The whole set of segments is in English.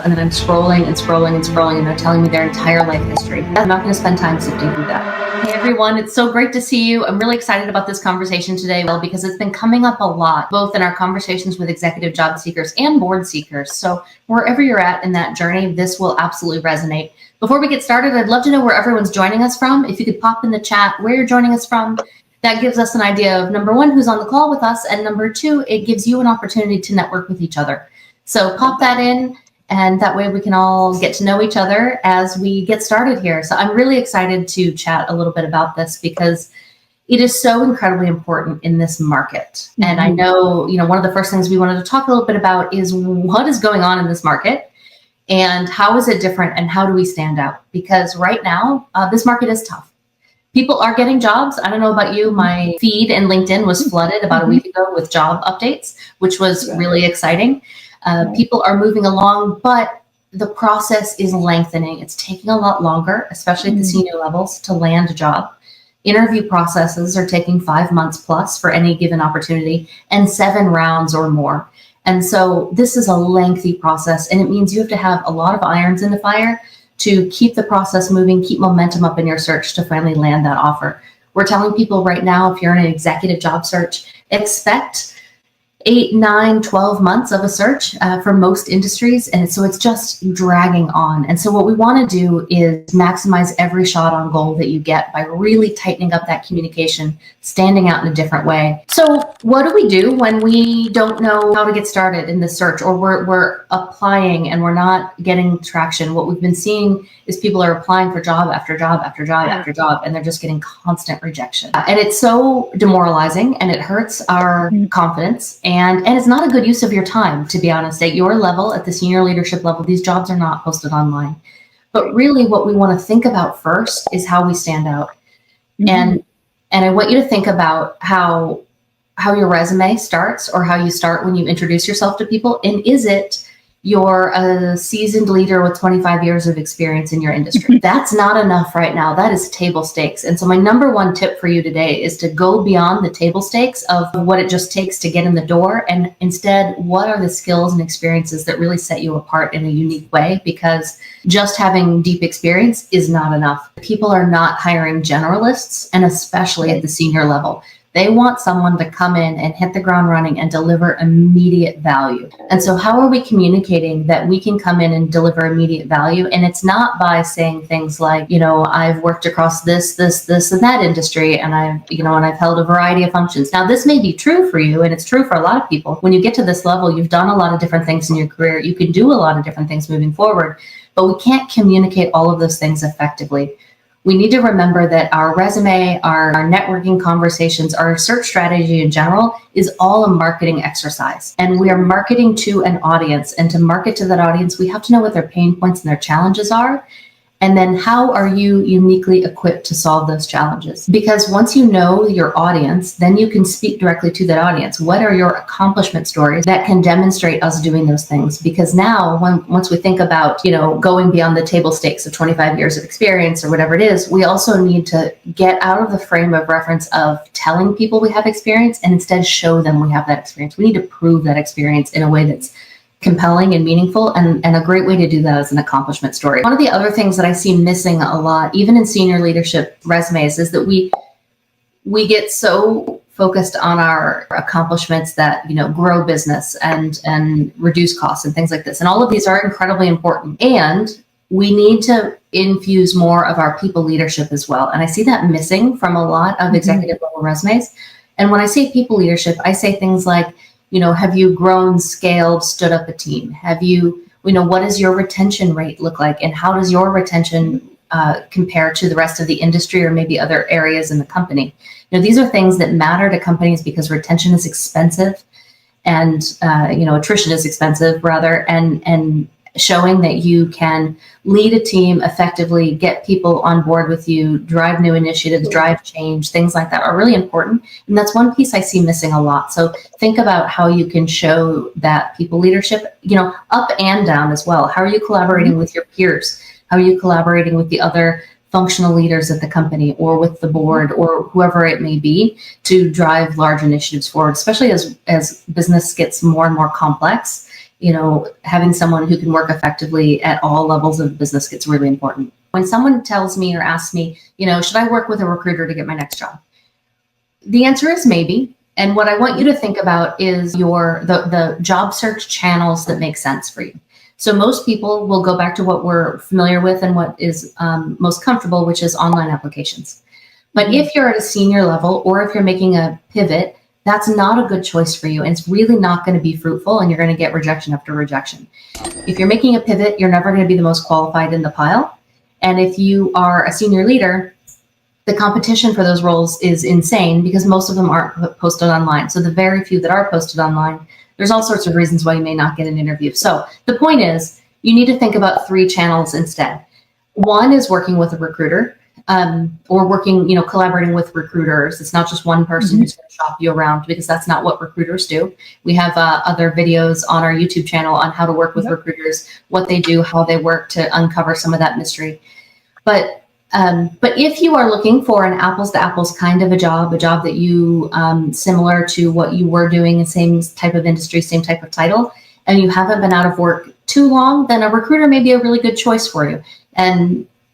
and then I'm scrolling and scrolling and scrolling, and they're telling me their entire life history. I'm not going to spend time sifting through that. Hey everyone, it's so great to see you. I'm really excited about this conversation today, because it's been coming up a lot, both in our conversations with executive job seekers and board seekers. So wherever you're at in that journey, this will absolutely resonate. Before we get started, I'd love to know where everyone's joining us from. If you could pop in the chat where you're joining us from, that gives us an idea of, number one, who's on the call with us, and number two, it gives you an opportunity to network with each other. So pop that in, and that way we can all get to know each other as we get started here. So I'm really excited to chat a little bit about this because it is so incredibly important in this market. Mm-hmm. And I know, one of the first things we wanted to talk a little bit about is what is going on in this market and how is it different and how do we stand out? Because right now, this market is tough. People are getting jobs. I don't know about you. My feed in LinkedIn was flooded about a week ago with job updates, which was really exciting. People are moving along, but the process is lengthening. It's taking a lot longer, especially at the senior levels, to land a job. Interview processes are taking 5 months plus for any given opportunity and 7 rounds or more. And so this is a lengthy process, and it means you have to have a lot of irons in the fire to keep the process moving, keep momentum up in your search to finally land that offer. We're telling people right now, if you're in an executive job search, expect 8, 9, 12 months of a search for most industries. And so it's just dragging on. And so what we want to do is maximize every shot on goal that you get by really tightening up that communication, standing out in a different way. So what do we do when we don't know how to get started in this search, or we're applying and we're not getting traction? What we've been seeing is people are applying for job after job after job after job, and they're just getting constant rejection. And it's so demoralizing, and it hurts our confidence. And it's not a good use of your time, to be honest. At your level, at the senior leadership level, these jobs are not posted online. But really what we want to think about first is how we stand out. And I want you to think about how your resume starts, or how you start when you introduce yourself to people. And is it you're a seasoned leader with 25 years of experience in your industry? That's not enough right now. That is table stakes. And so my number one tip for you today is to go beyond the table stakes of what it just takes to get in the door. And instead, what are the skills and experiences that really set you apart in a unique way? Because just having deep experience is not enough. People are not hiring generalists, and especially at the senior level. They want someone to come in and hit the ground running and deliver immediate value. And so how are we communicating that we can come in and deliver immediate value? And it's not by saying things like, I've worked across this, and that industry, and I've held a variety of functions. Now, this may be true for you, and it's true for a lot of people. When you get to this level, you've done a lot of different things in your career. You can do a lot of different things moving forward, but we can't communicate all of those things effectively. We need to remember that our resume, our networking conversations, our search strategy in general is all a marketing exercise. And we are marketing to an audience. And to market to that audience, we have to know what their pain points and their challenges are. And then how are you uniquely equipped to solve those challenges? Because once you know your audience, then you can speak directly to that audience. What are your accomplishment stories that can demonstrate us doing those things? Because now, once we think about, going beyond the table stakes of 25 years of experience or whatever it is, we also need to get out of the frame of reference of telling people we have experience and instead show them we have that experience. We need to prove that experience in a way that's compelling and meaningful, and a great way to do that is an accomplishment story. One of the other things that I see missing a lot, even in senior leadership resumes, is that we get so focused on our accomplishments that, grow business and reduce costs and things like this. And all of these are incredibly important. And we need to infuse more of our people leadership as well. And I see that missing from a lot of executive level resumes. And when I say people leadership, I say things like, have you grown, scaled, stood up a team? Have you, what does your retention rate look like? And how does your retention compare to the rest of the industry or maybe other areas in the company? These are things that matter to companies because retention is expensive and, attrition is expensive rather. And showing that you can lead a team effectively, get people on board with you, drive new initiatives, drive change, things like that are really important. And that's one piece I see missing a lot. So think about how you can show that people leadership, up and down as well. How are you collaborating with your peers? How are you collaborating with the other functional leaders at the company or with the board or whoever it may be to drive large initiatives forward, especially as business gets more and more complex? having someone who can work effectively at all levels of business gets really important. When someone tells me or asks me, should I work with a recruiter to get my next job? The answer is maybe. And what I want you to think about is the job search channels that make sense for you. So most people will go back to what we're familiar with and what is most comfortable, which is online applications. But if you're at a senior level or if you're making a pivot, that's not a good choice for you. And it's really not going to be fruitful, and you're going to get rejection after rejection. If you're making a pivot, you're never going to be the most qualified in the pile. And if you are a senior leader, the competition for those roles is insane because most of them aren't posted online. So the very few that are posted online, there's all sorts of reasons why you may not get an interview. So the point is, you need to think about 3 channels instead. One is working with a recruiter, or working, collaborating with recruiters. It's not just one person who's going to shop you around, because that's not what recruiters do. We have other videos on our YouTube channel on how to work with recruiters, what they do, how they work, to uncover some of that mystery. But if you are looking for an apples to apples kind of a job that you, similar to what you were doing in same type of industry, same type of title, and you haven't been out of work too long, then a recruiter may be a really good choice for you.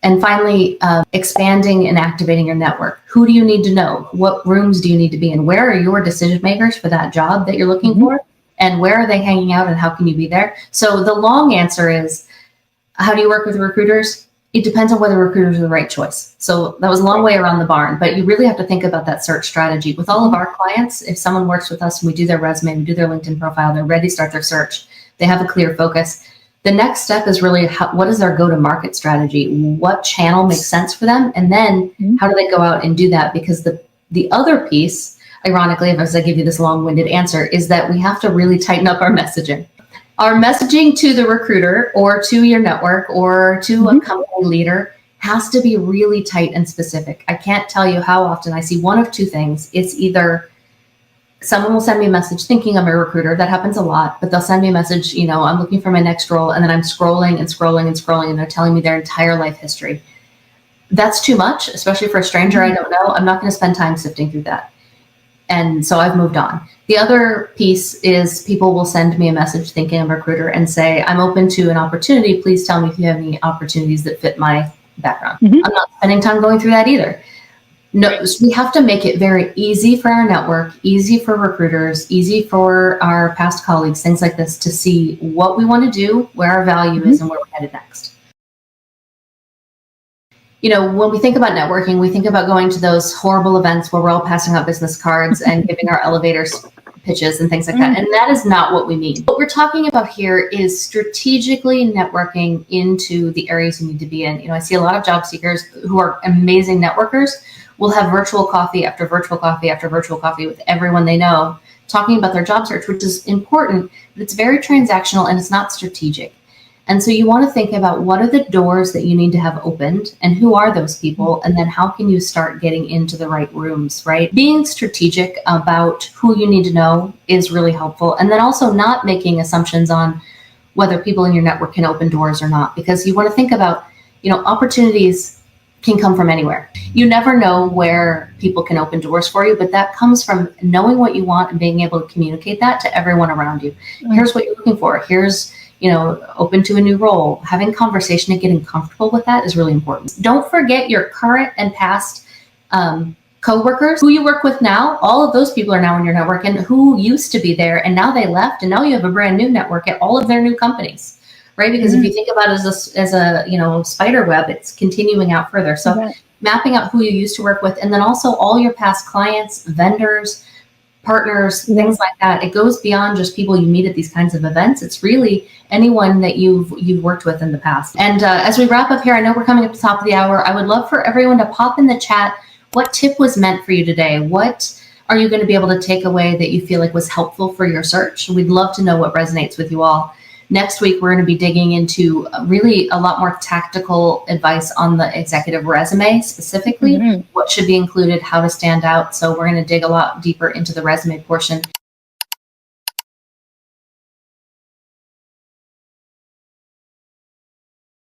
And finally, expanding and activating your network. Who do you need to know? What rooms do you need to be in? Where are your decision makers for that job that you're looking for? And where are they hanging out, and how can you be there? So the long answer is, how do you work with recruiters? It depends on whether recruiters are the right choice. So that was a long way around the barn, but you really have to think about that search strategy. With all of our clients, if someone works with us and we do their resume, we do their LinkedIn profile, they're ready to start their search, they have a clear focus. The next step is really what is their go-to-market strategy? What channel makes sense for them? And then how do they go out and do that? Because the other piece, ironically, as I give you this long-winded answer, is that we have to really tighten up our messaging. Our messaging to the recruiter or to your network or to a company leader has to be really tight and specific. I can't tell you how often I see one of 2 things. It's either someone will send me a message thinking I'm a recruiter. That happens a lot, but they'll send me a message, I'm looking for my next role. And then I'm scrolling and scrolling and scrolling, and they're telling me their entire life history. That's too much, especially for a stranger I don't know. I'm not going to spend time sifting through that. And so I've moved on. The other piece is people will send me a message thinking I'm a recruiter and say, I'm open to an opportunity. Please tell me if you have any opportunities that fit my background. I'm not spending time going through that either. No, so we have to make it very easy for our network, easy for recruiters, easy for our past colleagues, things like this, to see what we want to do, where our value is, and where we're headed next. When we think about networking, we think about going to those horrible events where we're all passing out business cards and giving our elevator pitches and things like that. And that is not what we mean. What we're talking about here is strategically networking into the areas you need to be in. I see a lot of job seekers who are amazing networkers will have virtual coffee after virtual coffee after virtual coffee with everyone they know, talking about their job search, which is important, but it's very transactional and it's not strategic. And so you want to think about what are the doors that you need to have opened and who are those people? And then how can you start getting into the right rooms, right? Being strategic about who you need to know is really helpful. And then also not making assumptions on whether people in your network can open doors or not, because you want to think about, opportunities can come from anywhere. You never know where people can open doors for you, but that comes from knowing what you want and being able to communicate that to everyone around you. Here's what you're looking for. Here's, open to a new role. Having conversation and getting comfortable with that is really important. Don't forget your current and past coworkers, who you work with now. All of those people are now in your network, and who used to be there and now they left, and now you have a brand new network at all of their new companies. Right? Because if you think about it as a spider web, it's continuing out further. So mapping out who you used to work with, and then also all your past clients, vendors, partners, things like that. It goes beyond just people you meet at these kinds of events. It's really anyone that you've worked with in the past. And as we wrap up here, I know we're coming up to the top of the hour. I would love for everyone to pop in the chat what tip was meant for you today. What are you going to be able to take away that you feel like was helpful for your search? We'd love to know what resonates with you all. Next week, we're going to be digging into really a lot more tactical advice on the executive resume, specifically what should be included, how to stand out. So we're going to dig a lot deeper into the resume portion.